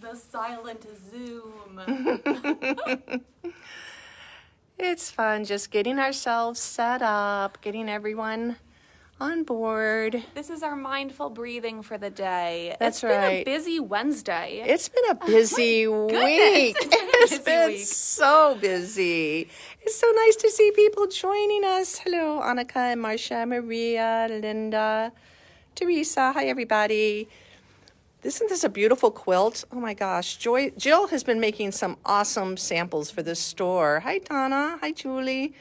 The silent Zoom. It's fun just getting ourselves set up, getting everyone on board. This is our mindful breathing for the day. That's It's been right. a busy Wednesday. It's been a busy week. It's been so busy. It's so nice to see people joining us. Hello, Annika and Marcia, Maria, Linda, Teresa. Hi, everybody. Isn't this a beautiful quilt? Oh my gosh. Jill has been making some awesome samples for this store. Hi, Donna. Hi, Julie.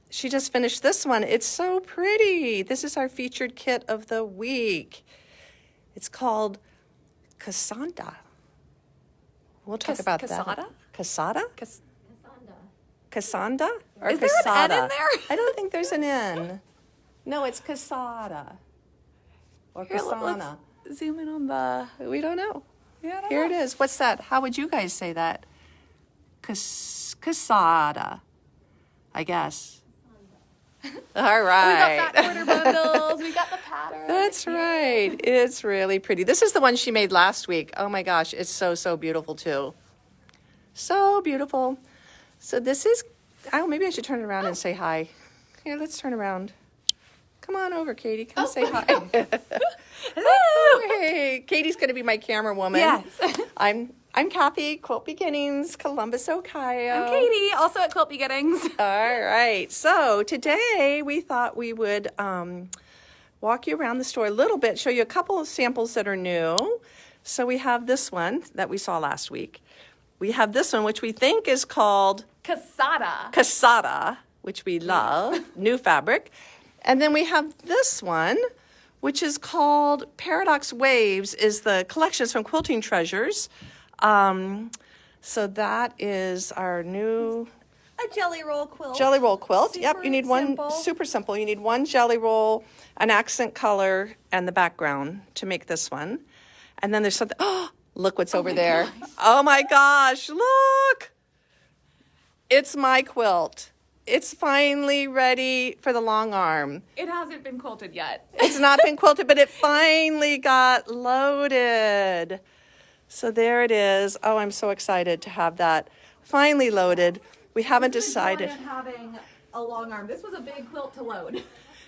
She just finished this one. It's so pretty. This is our featured kit of the week. It's called Cassandra. We'll talk about that. Cassada? Cassandra? Or Is there an N in there? I don't think there's an N. No, it's Cassada. Or Cassana. Let's zoom in on the... We don't know. Yeah, Here it is. What's that? How would you guys say that? Cassada, I guess. All right. We got fat quarter bundles. We got the pattern. That's right. It's really pretty. This is the one she made last week. Oh my gosh, it's so, so beautiful too. So beautiful. So this is, oh, maybe I should turn it around and say hi. Here, let's turn around. Come on over, Katie. Come say hi. Hello. Hey, Katie's going to be my camera woman. Yes. I'm Cathy, Quilt Beginnings, Columbus, Ohio. I'm Katie, also at Quilt Beginnings. All right. So today we thought we would walk you around the store a little bit, show you a couple of samples that are new. So we have this one that we saw last week. We have this one, which we think is called Cassada, which we love, new fabric. And then we have this one, which is called Paradox Waves, is the collections from Quilting Treasures. So that is our new... A jelly roll quilt. Jelly roll quilt. Super Yep, you need one, simple. super simple. You need one jelly roll, an accent color, and the background to make this one. And then there's something, oh, look what's over there. Gosh. Oh my gosh, look. It's my quilt. It's finally ready for the long arm. It hasn't been quilted yet. It's not been quilted, but it finally got loaded. So there it is. Oh, I'm so excited to have that finally loaded. We haven't decided. Having a long arm. This was a big quilt to load.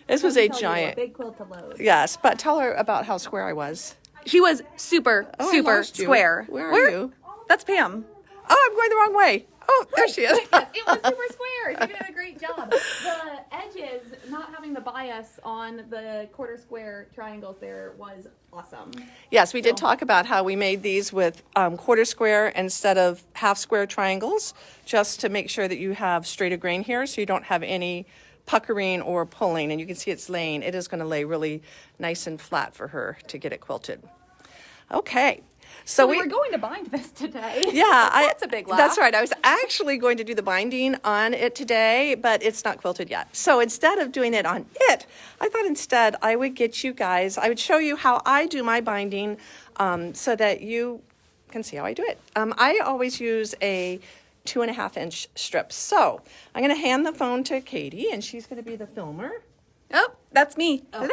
This was a giant. big quilt to load. Yes, but tell her about how square I was. She was super I lost you. square. Where are you? That's Pam. Oh, I'm going the wrong way. Oh, there she is. It was super square. She did a great job. The edges, not having the bias on the quarter square triangles there was awesome. Yes, we did talk about how we made these with quarter square instead of half square triangles, just to make sure that you have straighter grain here so you don't have any puckering or pulling. And you can see it's laying. It is going to lay really nice and flat for her to get it quilted. Okay. So we were going to bind this today. Yeah, that's a big laugh. That's right. I was actually going to do the binding on it today, but it's not quilted yet. So instead of doing it on it, I thought instead I would get you guys, I would show you how I do my binding so that you can see how I do it. I always use a 2.5-inch strip. So I'm going to hand the phone to Katie, and she's going to be the filmer. Oh, that's me. Oh.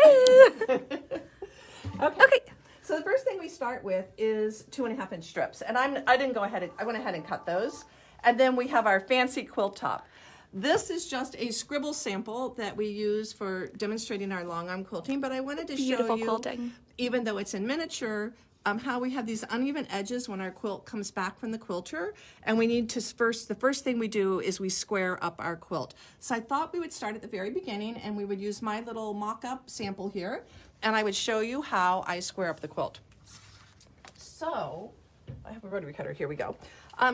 Hello. Okay. So the first thing we start with is 2.5-inch strips, and I went ahead and cut those. And then we have our fancy quilt top. This is just a scribble sample that we use for demonstrating our long arm quilting, but I wanted to show you, quilting. Even though it's in miniature, how we have these uneven edges when our quilt comes back from the quilter, and we need to the first thing we do is we square up our quilt. So I thought we would start at the very beginning, and we would use my little mock-up sample here, and I would show you how I square up the quilt. So I have a rotary cutter. Here we go.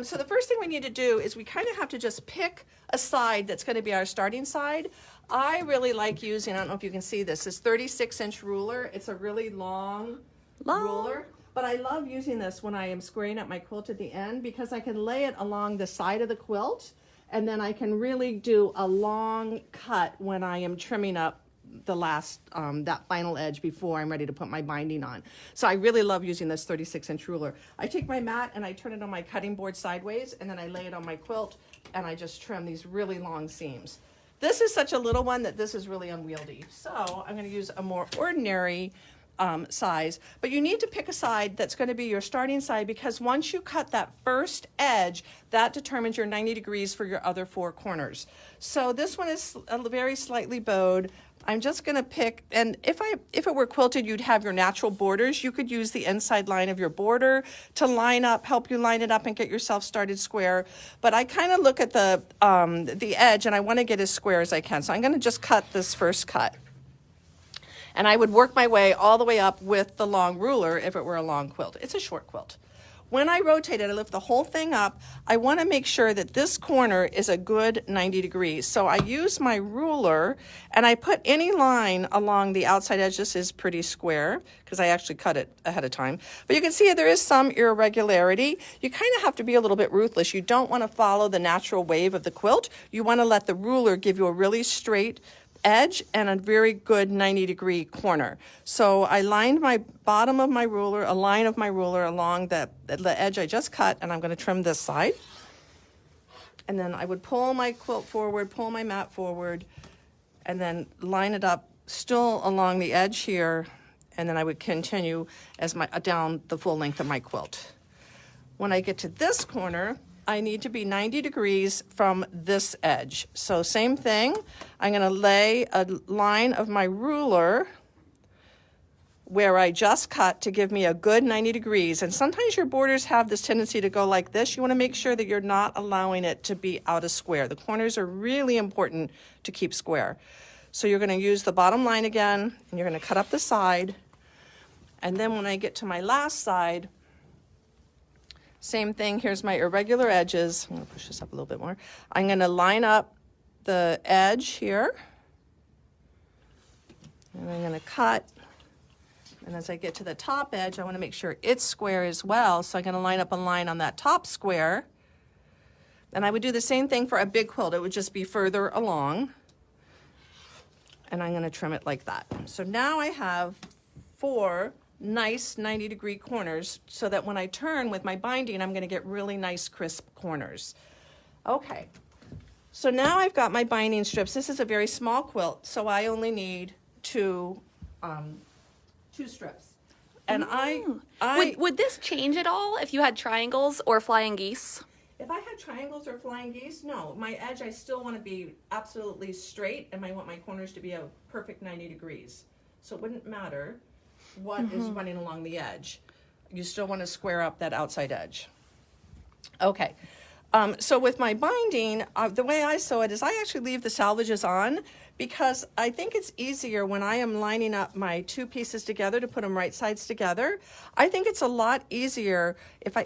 So the first thing we need to do is we kind of have to just pick a side that's going to be our starting side. I really like using, I don't know if you can see this 36-inch ruler. It's a really long ruler. But I love using this when I am squaring up my quilt at the end because I can lay it along the side of the quilt, and then I can really do a long cut when I am trimming up the last, that final edge before I'm ready to put my binding on. So I really love using this 36-inch ruler. I take my mat and I turn it on my cutting board sideways, and then I lay it on my quilt, and I just trim these really long seams. This is such a little one that this is really unwieldy. So I'm going to use a more ordinary size, but you need to pick a side that's going to be your starting side, because once you cut that first edge, that determines your 90 degrees for your other 4 corners. So this one is very slightly bowed. I'm just going to pick, and if it were quilted, you'd have your natural borders. You could use the inside line of your border to help you line it up and get yourself started square. But I kind of look at the edge, and I want to get as square as I can. So I'm going to just cut this first cut. And I would work my way all the way up with the long ruler if it were a long quilt. It's a short quilt. When I rotate it, I lift the whole thing up. I want to make sure that this corner is a good 90 degrees. So I use my ruler and I put any line along the outside edge. This is pretty square because I actually cut it ahead of time. But you can see there is some irregularity. You kind of have to be a little bit ruthless. You don't want to follow the natural wave of the quilt. You want to let the ruler give you a really straight edge and a very good 90-degree corner. So I lined my bottom of my ruler, a line of my ruler along the edge I just cut, and I'm going to trim this side. And then I would pull my quilt forward, pull my mat forward, and then line it up still along the edge here, and then I would continue down the full length of my quilt. When I get to this corner, I need to be 90 degrees from this edge. So same thing, I'm going to lay a line of my ruler where I just cut to give me a good 90 degrees. And sometimes your borders have this tendency to go like this. You want to make sure that you're not allowing it to be out of square. The corners are really important to keep square. So you're going to use the bottom line again, and you're going to cut up the side. And then when I get to my last side, same thing, here's my irregular edges. I'm going to push this up a little bit more. I'm going to line up the edge here. And I'm going to cut. And as I get to the top edge, I want to make sure it's square as well. So I'm going to line up a line on that top square. And I would do the same thing for a big quilt. It would just be further along. And I'm going to trim it like that. So now I have 4 nice 90-degree corners so that when I turn with my binding, I'm going to get really nice crisp corners. Okay, so now I've got my binding strips. This is a very small quilt, so I only need two strips. And would this change at all if you had triangles or flying geese? If I had triangles or flying geese, no. My edge, I still want to be absolutely straight, and I want my corners to be a perfect 90 degrees. So it wouldn't matter what is running along the edge. You still want to square up that outside edge. Okay, so with my binding, the way I sew it is I actually leave the salvages on because I think it's easier when I am lining up my 2 pieces together to put them right sides together. I think it's a lot easier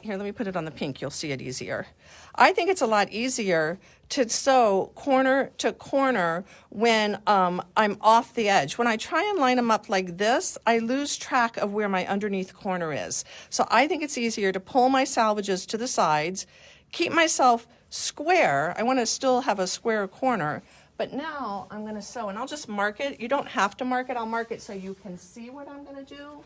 here, let me put it on the pink, you'll see it easier. I think it's a lot easier to sew corner to corner when I'm off the edge. When I try and line them up like this, I lose track of where my underneath corner is. So I think it's easier to pull my salvages to the sides, keep myself square. I want to still have a square corner, but now I'm going to sew, and I'll just mark it. You don't have to mark it. I'll mark it so you can see what I'm going to do.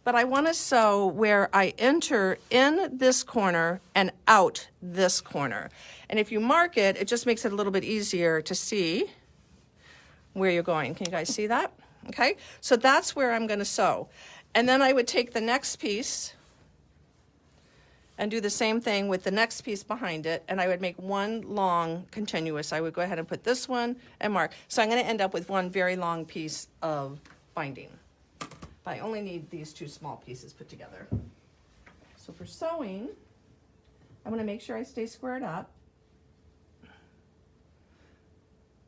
But I want to sew where I enter in this corner and out this corner. And if you mark it, it just makes it a little bit easier to see where you're going. Can you guys see that? Okay, so that's where I'm going to sew. And then I would take the next piece and do the same thing with the next piece behind it, and I would make one long continuous. I would go ahead and put this one and mark. So I'm going to end up with one very long piece of binding. But I only need these 2 small pieces put together. So for sewing, I'm going to make sure I stay squared up.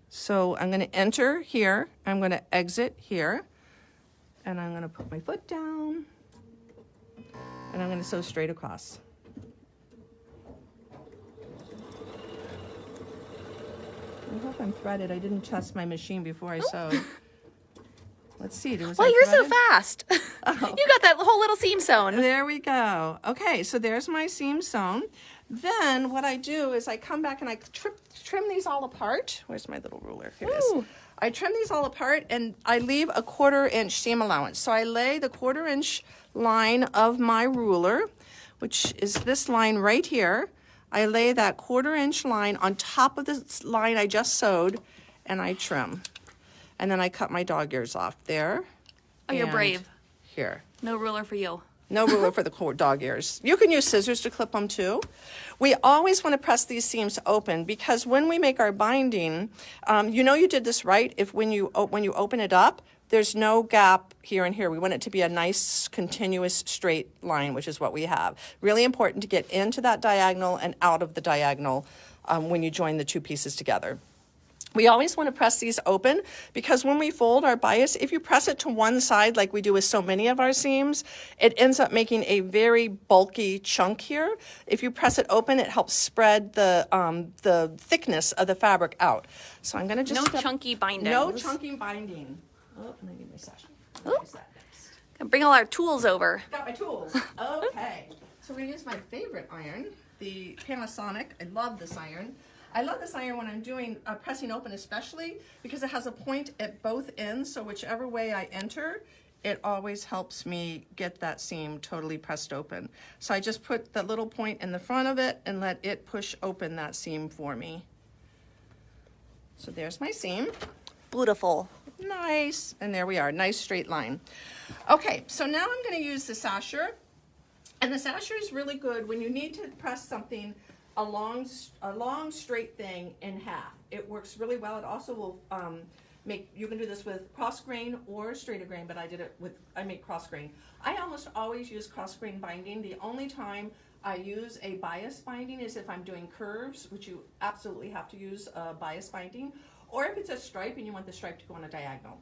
So I'm going to enter here, I'm going to exit here, and I'm going to put my foot down, and I'm going to sew straight across. I hope I'm threaded. I didn't test my machine before I sewed. Let's see. Well, you're so fast. Oh. You got that whole little seam sewn. There we go. Okay, so there's my seam sewn. Then what I do is I come back and I trim these all apart. Where's my little ruler? Here it is. I trim these all apart and I leave a 1/4 inch seam allowance. So I lay the 1/4 inch line of my ruler, which is this line right here. I lay that 1/4 inch line on top of this line I just sewed, and I trim. And then I cut my dog ears off there. Oh, you're brave. Here. No ruler for you. No ruler for the dog ears. You can use scissors to clip them too. We always want to press these seams open because when we make our binding, you know you did this right. If when you open it up, there's no gap here and here. We want it to be a nice continuous straight line, which is what we have. Really important to get into that diagonal and out of the diagonal when you join the two pieces together. We always want to press these open because when we fold our bias, if you press it to one side like we do with so many of our seams, it ends up making a very bulky chunk here. If you press it open, it helps spread the thickness of the fabric out. So I'm going to just... chunky bindings. No chunky binding. Oh, and I need my session. Use that next. Gonna bring all our tools over. Got my tools. Okay. So we're going to use my favorite iron, the Panasonic. I love this iron. I love this iron when I'm doing pressing open especially because it has a point at both ends, so whichever way I enter, it always helps me get that seam totally pressed open. So I just put the little point in the front of it and let it push open that seam for me. So there's my seam. Beautiful. Nice. And there we are, nice straight line. Okay, so now I'm going to use the sasher. And the sasher is really good when you need to press something a long straight thing in half. It works really well. It also will you can do this with cross grain or straighter grain, but I make cross grain. I almost always use cross grain binding. The only time I use a bias binding is if I'm doing curves, which you absolutely have to use bias binding, or if it's a stripe and you want the stripe to go on a diagonal.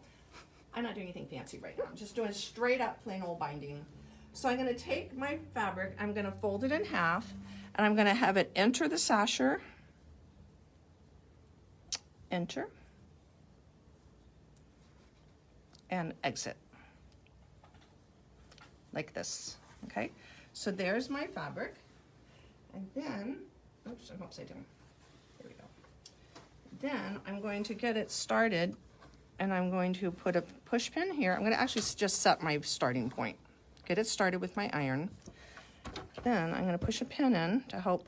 I'm not doing anything fancy right now. I'm just doing straight up plain old binding. So I'm going to take my fabric, I'm going to fold it in half, and I'm going to have it enter the sasher, enter, and exit, like this, okay? So there's my fabric, and then, oops, I'm upside down, there we go. Then I'm going to get it started, and I'm going to put a push pin here. I'm going to actually just set my starting point, get it started with my iron. Then I'm going to push a pin in to help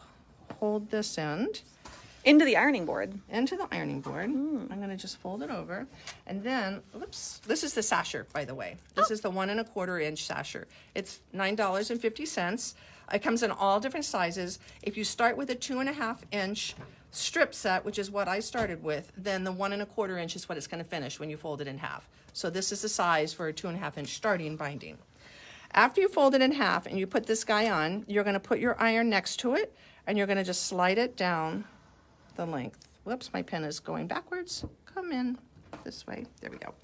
hold this end. Into the ironing board. Into the ironing board. I'm going to just fold it over. And then, oops, this is the sasher, by the way. This is the 1 1/4 inch sasher. It's $9.50. It comes in all different sizes. If you start with a 2.5 inch strip set, which is what I started with, then the 1 1/4 inch is what it's going to finish when you fold it in half. So this is the size for a 2.5 inch starting binding. After you fold it in half and you put this guy on, you're going to put your iron next to it and you're going to just slide it down the length. Whoops, my pen is going backwards. Come in this way. There we go.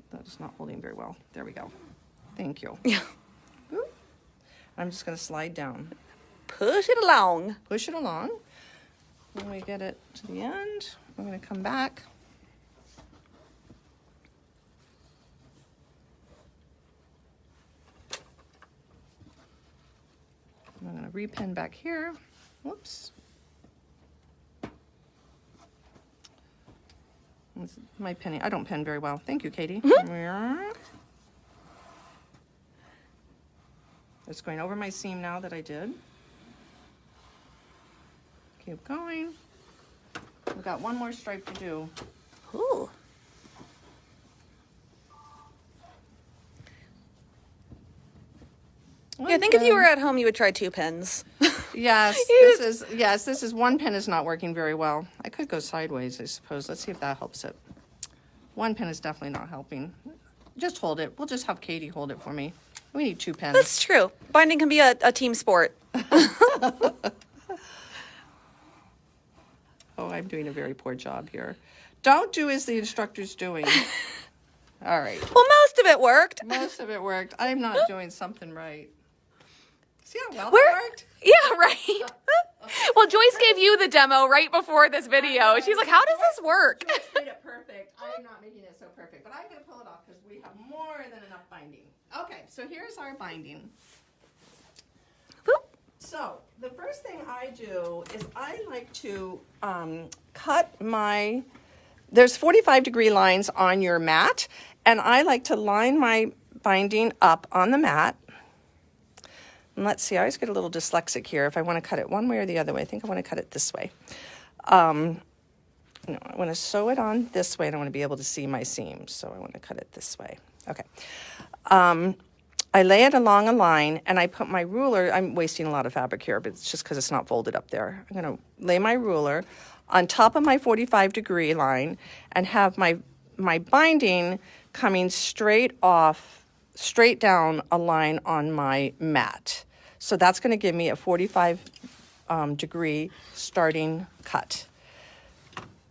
That is not holding very well. There we go. Thank you. Yeah. Oop. I'm just going to slide down. Push it along. Push it along. When we get it to the end, we're going to come back. I'm going to repin back here. Whoops. My pinning. I don't pin very well. Thank you, Katie. It's going over my seam now that I did. Keep going. We've got one more stripe to do. Ooh. Yeah, I think if you were at home, you would try 2 pins. Yes, this is one pin is not working very well. I could go sideways, I suppose. Let's see if that helps it. One pin is definitely not helping. Just hold it. We'll just have Katie hold it for me. We need 2 pins. That's true. Binding can be a team sport. Oh, I'm doing a very poor job here. Don't do as the instructor's doing. All right. Well, most of it worked. Most of it worked. I'm not doing something right. See how well it worked? Yeah, right. Well, Joyce gave you the demo right before this video. She's like, how does this work? Joyce made it perfect. I'm not making it so perfect, but I'm going to pull it off because we have more than enough binding. Okay, so here's our binding. Boop. So the first thing I do is I like to cut my, there's 45-degree lines on your mat, and I like to line my binding up on the mat. And let's see, I always get a little dyslexic here if I want to cut it one way or the other way. I think I want to cut it this way. No, I want to sew it on this way, and I want to be able to see my seams, so I want to cut it this way. Okay. I lay it along a line, and I put my ruler. I'm wasting a lot of fabric here, but it's just because it's not folded up there. I'm going to lay my ruler on top of my 45-degree line and have my binding coming straight down a line on my mat. So that's going to give me a 45 degree starting cut.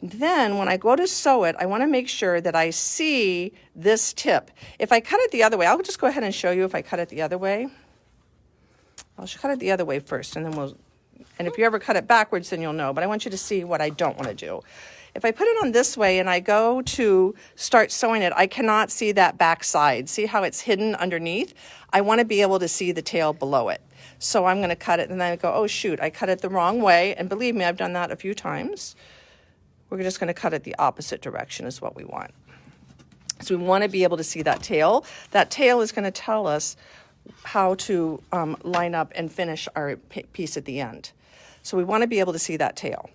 Then when I go to sew it, I want to make sure that I see this tip. If I cut it the other way, I'll just go ahead and show you if I cut it the other way. I'll cut it the other way first, and then and if you ever cut it backwards, then you'll know. But I want you to see what I don't want to do. If I put it on this way and I go to start sewing it, I cannot see that back side. See how it's hidden underneath? I want to be able to see the tail below it. So I'm going to cut it, and then I go, oh shoot, I cut it the wrong way. And believe me, I've done that a few times. We're just going to cut it the opposite direction is what we want. So we want to be able to see that tail. That tail is going to tell us how to line up and finish our piece at the end. So we want to be able to see that tail.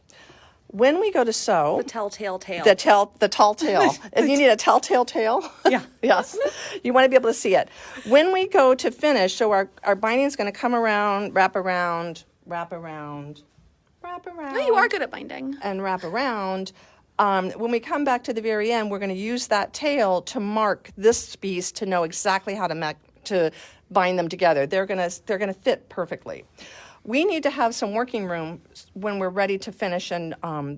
When we go to sew... The telltale tail. The tall tail. If you need a telltale tail. Yeah. Yes. You want to be able to see it. When we go to finish, so our binding is going to come around, wrap around, wrap around, wrap around. Oh, you are good at binding. And wrap around. When we come back to the very end, we're going to use that tail to mark this piece to know exactly how to bind them together. They're going to fit perfectly. We need to have some working room when we're ready to finish and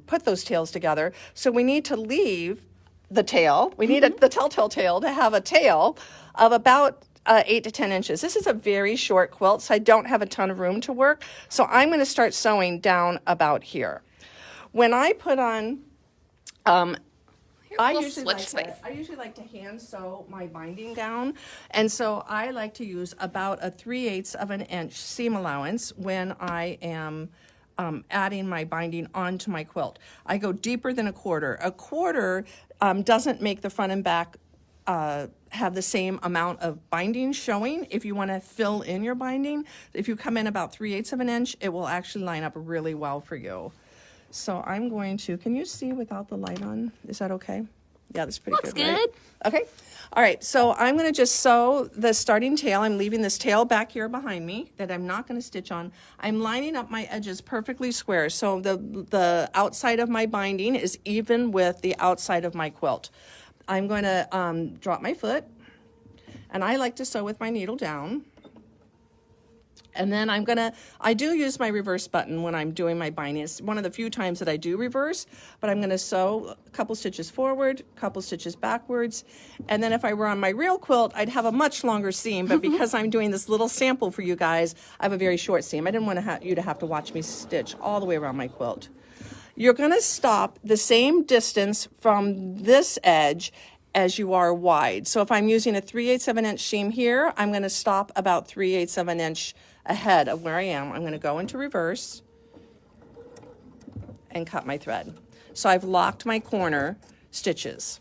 put those tails together. So we need to leave the tail. We need the telltale tail to have a tail of about 8 to 10 inches. This is a very short quilt, so I don't have a ton of room to work. So I'm going to start sewing down about here. When I put on, I usually like to hand sew my binding down, and so I like to use about a 3/8 of an inch seam allowance when I am adding my binding onto my quilt. I go deeper than a quarter. A quarter doesn't make the front and back have the same amount of binding showing. If you want to fill in your binding, if you come in about 3/8 of an inch, it will actually line up really well for you. So I'm going to, can you see without the light on? Is that okay? Yeah, that's pretty good. Right? Okay. All right. So I'm going to just sew the starting tail. I'm leaving this tail back here behind me that I'm not going to stitch on. I'm lining up my edges perfectly square. So the outside of my binding is even with the outside of my quilt. I'm going to drop my foot, and I like to sew with my needle down. And then I do use my reverse button when I'm doing my binding. It's one of the few times that I do reverse, but I'm going to sew a couple stitches forward, a couple stitches backwards. And then if I were on my real quilt, I'd have a much longer seam, but because I'm doing this little sample for you guys, I have a very short seam. I didn't want you to have to watch me stitch all the way around my quilt. You're going to stop the same distance from this edge as you are wide. So if I'm using a 3/8 of an inch seam here, I'm going to stop about 3/8 of an inch ahead of where I am. I'm going to go into reverse and cut my thread. So I've locked my corner stitches.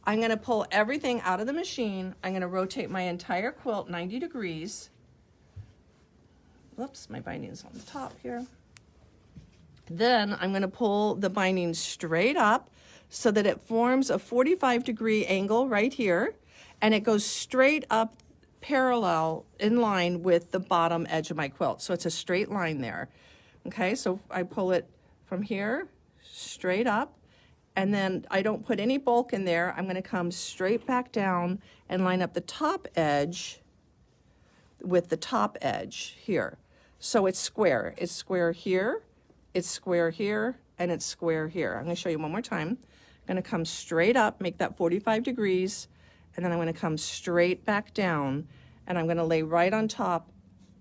I'm going to pull everything out of the machine. I'm going to rotate my entire quilt 90 degrees. Whoops, my binding's on the top here. Then I'm going to pull the binding straight up so that it forms a 45-degree angle right here, and it goes straight up parallel in line with the bottom edge of my quilt. So it's a straight line there. Okay, so I pull it from here straight up, and then I don't put any bulk in there. I'm going to come straight back down and line up the top edge with the top edge here. So it's square. It's square here, it's square here, and it's square here. I'm going to show you one more time. I'm going to come straight up, make that 45 degrees, and then I'm going to come straight back down, and I'm going to lay right on top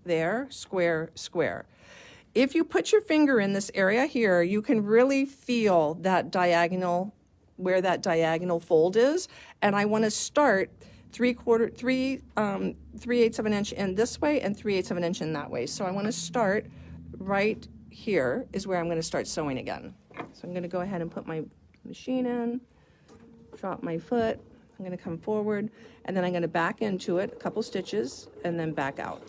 there, square, square. If you put your finger in this area here, you can really feel that diagonal, where that diagonal fold is, and I want to start 3/8 of an inch in this way and 3/8 of an inch in that way. So I want to start right here is where I'm going to start sewing again. So I'm going to go ahead and put my machine in, drop my foot, I'm going to come forward, and then I'm going to back into it a couple stitches and then back out.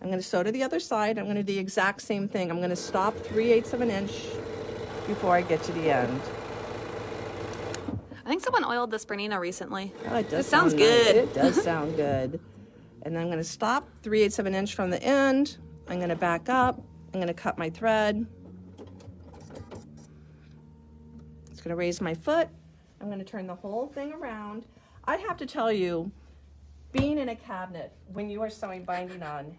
I'm going to sew to the other side. I'm going to do the exact same thing. I'm going to stop 3/8 of an inch before I get to the end. I think someone oiled this Bernina recently. Oh, it does. It sounds sound good. Nice. It does sound good. And then I'm going to stop 3/8 of an inch from the end. I'm going to back up. I'm going to cut my thread. It's going to raise my foot. I'm going to turn the whole thing around. I have to tell you, being in a cabinet when you are sewing binding on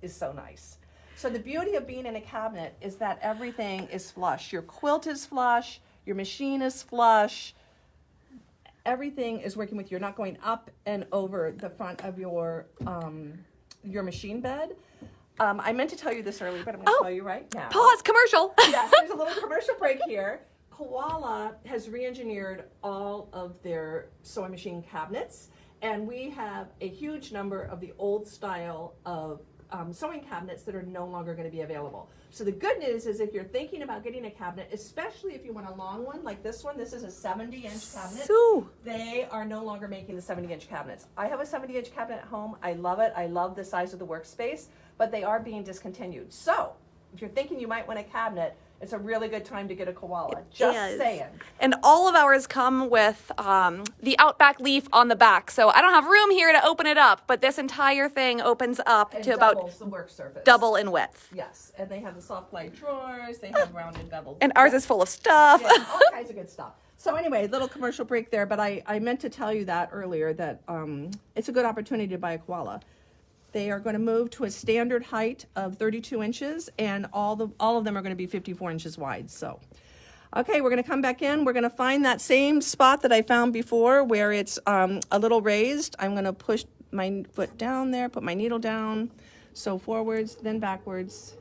is so nice. So the beauty of being in a cabinet is that everything is flush. Your quilt is flush, your machine is flush, everything is working with you. You're not going up and over the front of your machine bed. I meant to tell you this earlier, but I'm going to tell you right now. Pause, commercial. Yes, there's a little commercial break here. Koala has re-engineered all of their sewing machine cabinets, and we have a huge number of the old style of sewing cabinets that are no longer going to be available. So the good news is if you're thinking about getting a cabinet, especially if you want a long one like this one, this is a 70-inch cabinet. They are no longer making the 70-inch cabinets. I have a 70-inch cabinet at home. I love it. I love the size of the workspace, but they are being discontinued. So if you're thinking you might want a cabinet, it's a really good time to get a Koala. Just saying. And all of ours come with the Outback leaf on the back. So I don't have room here to open it up, but this entire thing opens up And to about the work surface. double in width. Yes, and they have the soft light drawers. They have rounded beveled. And ours is full of stuff. Yeah, all kinds of good stuff. So anyway, little commercial break there, but I meant to tell you that earlier that it's a good opportunity to buy a Koala. They are going to move to a standard height of 32 inches, and all of them are going to be 54 inches wide. So, okay, we're going to come back in. We're going to find that same spot that I found before where it's a little raised. I'm going to push my foot down there, put my needle down, sew forwards, then backwards,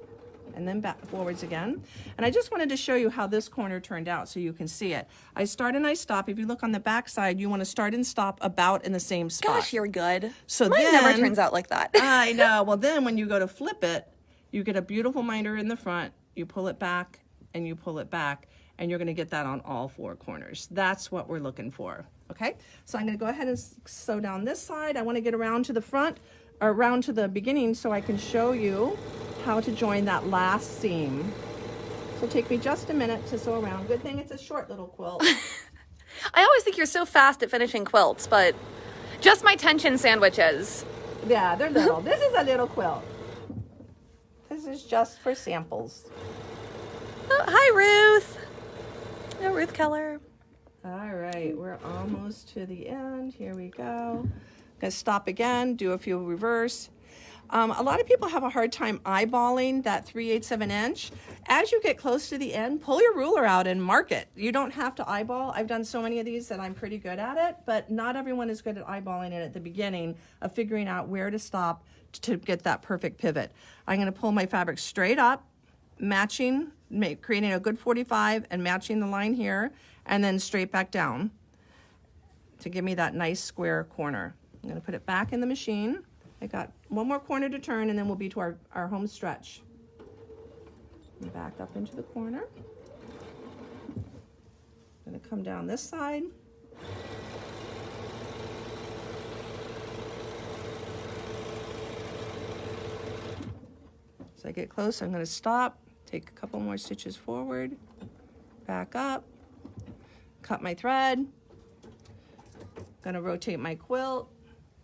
and then back forwards again. And I just wanted to show you how this corner turned out so you can see it. I start and I stop. If you look on the back side, you want to start and stop about in the same spot. Gosh, you're good. So mine then, never turns out like that. I know. Well, then when you go to flip it, you get a beautiful minder in the front, you pull it back, and you pull it back, and you're going to get that on all four corners. That's what we're looking for. Okay? So I'm going to go ahead and sew down this side. I want to get around to the front, or around to the beginning so I can show you how to join that last seam. So take me just a minute to sew around. Good thing it's a short little quilt. I always think you're so fast at finishing quilts, but just my tension sandwiches. Yeah, they're little. This is a little quilt. This is just for samples. Oh, hi, Ruth. Oh, Ruth Keller. All right, we're almost to the end. Here we go. Gonna stop again, do a few reverse. A lot of people have a hard time eyeballing that 3/8 of an inch. As you get close to the end, pull your ruler out and mark it. You don't have to eyeball. I've done so many of these that I'm pretty good at it, but not everyone is good at eyeballing it at the beginning of figuring out where to stop to get that perfect pivot. I'm going to pull my fabric straight up, matching, creating a good 45 and matching the line here, and then straight back down to give me that nice square corner. I'm going to put it back in the machine. I got one more corner to turn and then we'll be to our home stretch. Back up into the corner. I'm going to come down this side. So I get close, I'm going to stop, take a couple more stitches forward, back up, cut my thread, going to rotate my quilt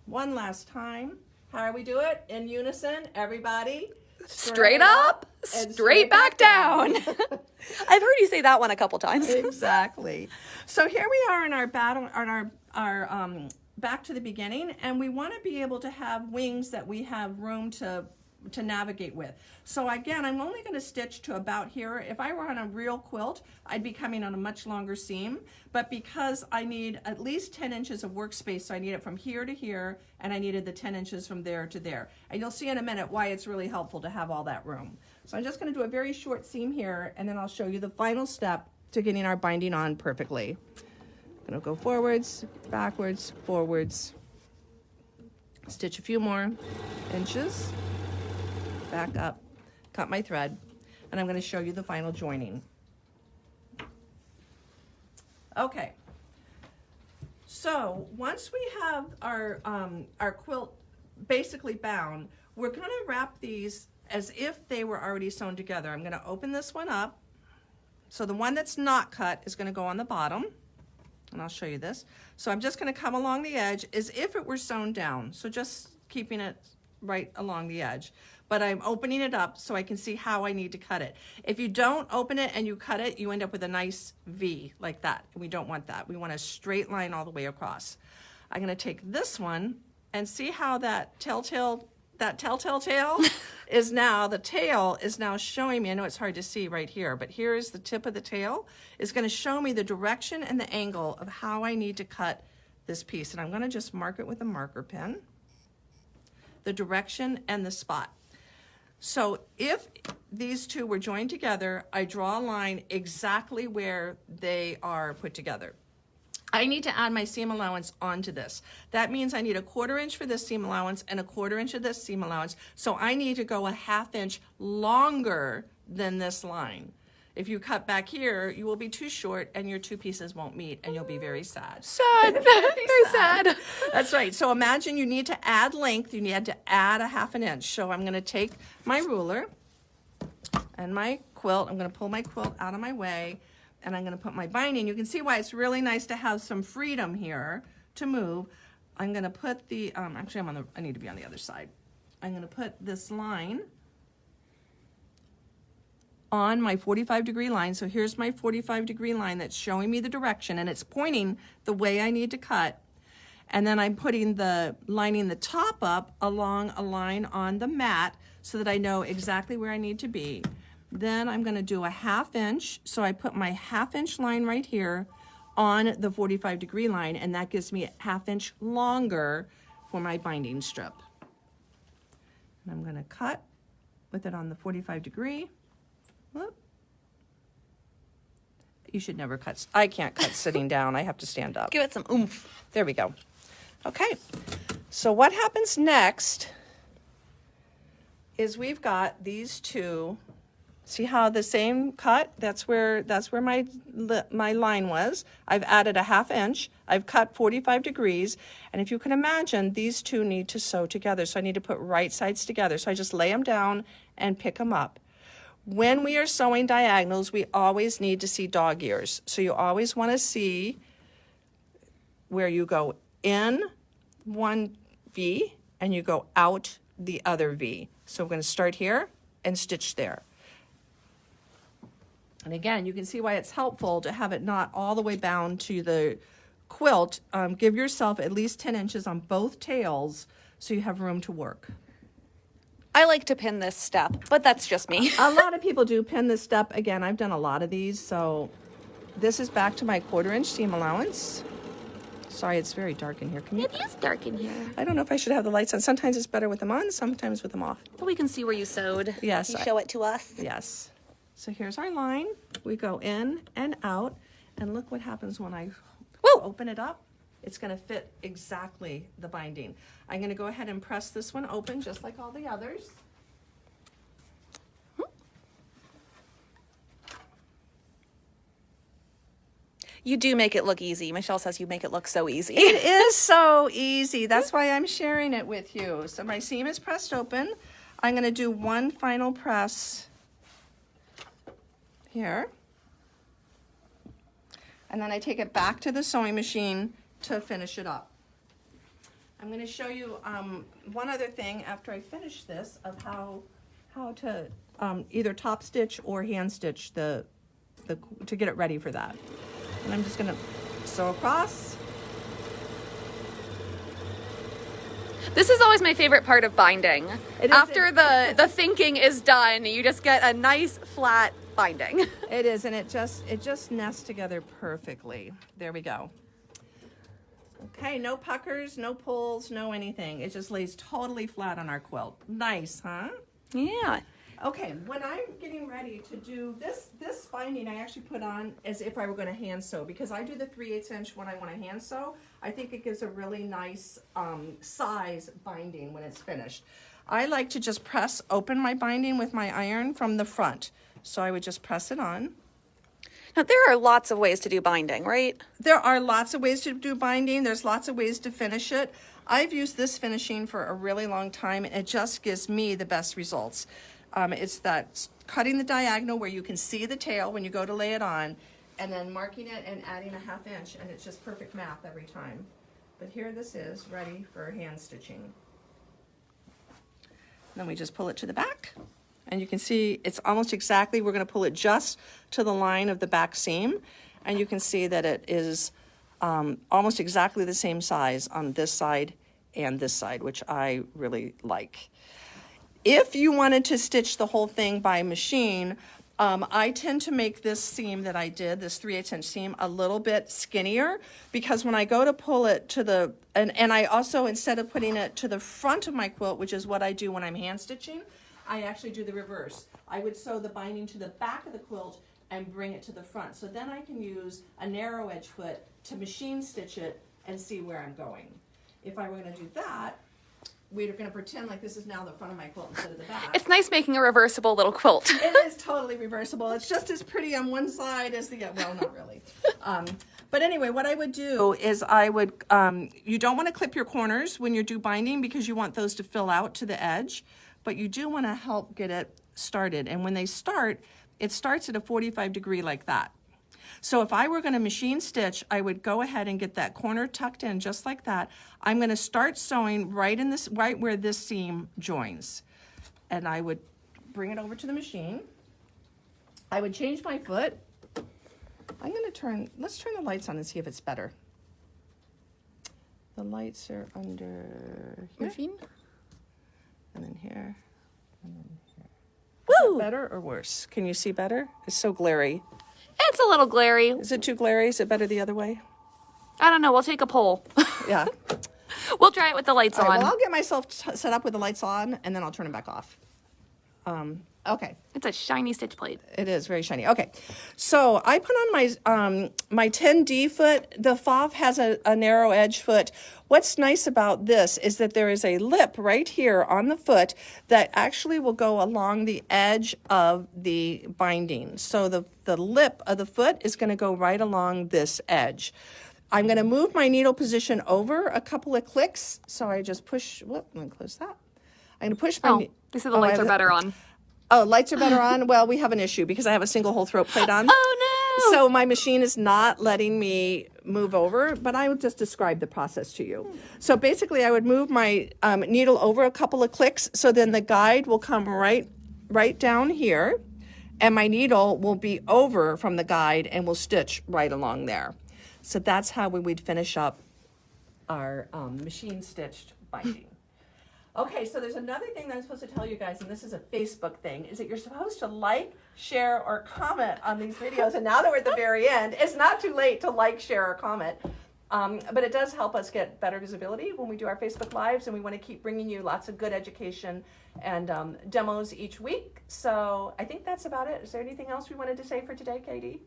one last time. How do we do it? In unison, everybody. Straight up, straight back down. I've heard you say that one a couple times. Exactly. So here we are in our battle, on our back to the beginning, and we want to be able to have wings that we have room to navigate with. So again, I'm only going to stitch to about here. If I were on a real quilt, I'd be coming on a much longer seam, but because I need at least 10 inches of workspace, so I need it from here to here, and I needed the 10 inches from there to there. And you'll see in a minute why it's really helpful to have all that room. So I'm just going to do a very short seam here, and then I'll show you the final step to getting our binding on perfectly. I'm going to go forwards, backwards, forwards, stitch a few more inches, back up, cut my thread, and I'm going to show you the final joining. Okay, so once we have our quilt basically bound, we're going to wrap these as if they were already sewn together. I'm going to open this one up. So the one that's not cut is going to go on the bottom. and I'll show you this. So I'm just going to come along the edge as if it were sewn down. So just keeping it right along the edge. But I'm opening it up so I can see how I need to cut it. If you don't open it and you cut it, you end up with a nice V like that. We don't want that. We want a straight line all the way across. I'm going to take this one and see how that telltale tail is now, the tail is now showing me, I know it's hard to see right here, but here is the tip of the tail. It's going to show me the direction and the angle of how I need to cut this piece. And I'm going to just mark it with a marker pen, the direction and the spot. So if these two were joined together, I draw a line exactly where they are put together. I need to add my seam allowance onto this. That means I need a 1/4 inch for this seam allowance and a 1/4 inch of this seam allowance. So I need to go a 1/2 inch longer than this line. If you cut back here, you will be too short and your two pieces won't meet and you'll be very sad. Sad. Very sad. That's right. So imagine you need to add length. You need to add a 1/2 inch. So I'm going to take my ruler and my quilt. I'm going to pull my quilt out of my way and I'm going to put my binding. You can see why it's really nice to have some freedom here to move. I'm going to put the, actually I need to be on the other side. I'm going to put this line on my 45-degree line. So here's my 45-degree line that's showing me the direction and it's pointing the way I need to cut. And then I'm lining the top up along a line on the mat so that I know exactly where I need to be. Then I'm going to do a 1/2 inch. So I put my 1/2 inch line right here on the 45-degree line, and that gives me a 1/2 inch longer for my binding strip. And I'm going to cut with it on the 45-degree. Whoop. You should never cut. I can't cut sitting down. I have to stand up. Give it some oomph. There we go. Okay. So what happens next is we've got these two. See how the same cut? That's where my line was. I've added a 1/2 inch. I've cut 45 degrees. And if you can imagine, these two need to sew together. So I need to put right sides together. So I just lay them down and pick them up. When we are sewing diagonals, we always need to see dog ears. So you always want to see where you go in one V and you go out the other V. So we're going to start here and stitch there. And again, you can see why it's helpful to have it not all the way bound to the quilt. Give yourself at least 10 inches on both tails so you have room to work. I like to pin this step, but that's just me. A lot of people do pin this step. Again, I've done a lot of these. So this is back to my 1/4 inch seam allowance. Sorry, it's very dark in here. Can you? It is dark in here. I don't know if I should have the lights on. Sometimes it's better with them on, sometimes with them off. But we can see where you sewed. Yes. You show it to us. Yes. So here's our line. We go in and out, and look what happens when I open it up. It's going to fit exactly the binding. I'm going to go ahead and press this one open just like all the others. You do make it look easy. Michelle says you make it look so easy. It is so easy. That's why I'm sharing it with you. So my seam is pressed open. I'm going to do one final press here. And then I take it back to the sewing machine to finish it up. I'm going to show you one other thing after I finish this of how to either top stitch or hand stitch to get it ready for that. And I'm just going to sew across. This is always my favorite part of binding. After it- the thinking is done, you just get a nice flat binding. It is, and it just nests together perfectly. There we go. Okay, no puckers, no pulls, no anything. It just lays totally flat on our quilt. Nice, huh? Yeah. Okay, when I'm getting ready to do this binding, I actually put on as if I were going to hand sew, because I do the 3/8 inch when I want to hand sew. I think it gives a really nice size binding when it's finished. I like to just press open my binding with my iron from the front. So I would just press it on. Now, there are lots of ways to do binding, right? There are lots of ways to do binding. There's lots of ways to finish it. I've used this finishing for a really long time, and it just gives me the best results. It's that cutting the diagonal where you can see the tail when you go to lay it on. and then marking it and adding a 1/2 inch, and it's just perfect math every time. But here this is ready for hand stitching. Then we just pull it to the back, and you can see it's almost exactly, we're going to pull it just to the line of the back seam, and you can see that it is almost exactly the same size on this side and this side, which I really like. If you wanted to stitch the whole thing by machine, I tend to make this seam that I did, this 3/8 inch seam, a little bit skinnier, because when I go to pull it to the, and I also, instead of putting it to the front of my quilt, which is what I do when I'm hand stitching, I actually do the reverse. I would sew the binding to the back of the quilt and bring it to the front. So then I can use a narrow edge foot to machine stitch it and see where I'm going. If I were going to do that, we're going to pretend like this is now the front of my quilt instead of the back. It's nice making a reversible little quilt. It is totally reversible. It's just as pretty on one side as the other. Well, not really. But anyway, what I would do is I would, you don't want to clip your corners when you do binding because you want those to fill out to the edge, but you do want to help get it started. And when they start, it starts at a 45 degree like that. So if I were going to machine stitch, I would go ahead and get that corner tucked in just like that. I'm going to start sewing right where this seam joins. And I would bring it over to the machine. I would change my foot. I'm going to let's turn the lights on and see if it's better. The lights are under here. Machine? And then here. And then here. Woo! Better or worse? Can you see better? It's so glary. It's a little glary. Is it too glary? Is it better the other way? I don't know. We'll take a poll. Yeah. We'll try it with the lights All right, on. well, I'll get myself set up with the lights on, and then I'll turn them back off. Okay. It's a shiny stitch plate. It is very shiny. Okay, so I put on my my 10D foot. The FOF has a narrow edge foot. What's nice about this is that there is a lip right here on the foot that actually will go along the edge of the binding. So the lip of the foot is going to go right along this edge. I'm going to move my needle position over a couple of clicks. So I just push, whoop, I'm going to close that. I'm going to push my... Oh, they said the lights are better on. Oh, lights are better on? Well, we have an issue because I have a single hole throat plate on. Oh, no! So my machine is not letting me move over, but I would just describe the process to you. So basically, I would move my needle over a couple of clicks, so then the guide will come right down here, and my needle will be over from the guide and will stitch right along there. So that's how we would finish up our machine stitched binding. Okay, so there's another thing that I'm supposed to tell you guys, and this is a Facebook thing, is that you're supposed to like, share, or comment on these videos. And now that we're at the very end, it's not too late to like, share, or comment. But it does help us get better visibility when we do our Facebook Lives, and we want to keep bringing you lots of good education and demos each week. So I think that's about it. Is there anything else we wanted to say for today, Katie?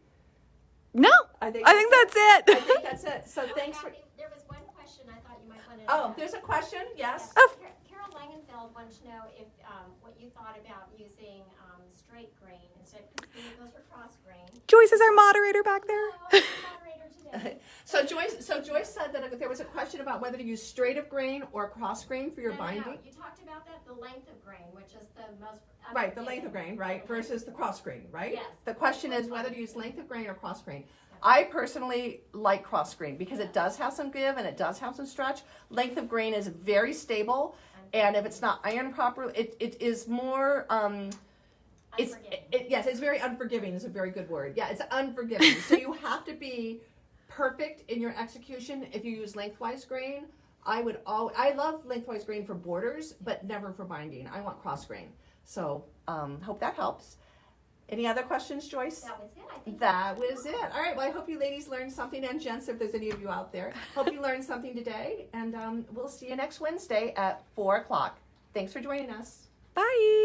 No, I think that's it. I think that's it. So thanks for... There was one question I thought you might want to Oh, know. there's a question? Yes? Carol Langenfeld wanted to know if what you thought about using straight grain instead of goes for cross grain. Joyce is our moderator back there. Oh, I'm the moderator today. So Joyce said that there was a question about whether to use straight of grain or cross grain for your No, binding. you talked about that, the length of grain, which is the most... Right, the length of grain, right, versus the cross grain, right? Yes. The question is whether to use length of grain or cross grain. I personally like cross grain because it does have some give and it does have some stretch. Length of grain is very stable, and if it's not ironed properly, it is more... yes, it's very unforgiving is a very good word. Yeah, it's unforgiving. So you have to be perfect in your execution if you use lengthwise grain. I love lengthwise grain for borders, but never for binding. I want cross grain. So hope that helps. Any other questions, Joyce? That was it, I think. That was it. All right, well, I hope you ladies learned something, and gents, if there's any of you out there. Hope you learned something today, and we'll see you next Wednesday at 4 o'clock. Thanks for joining us. Bye.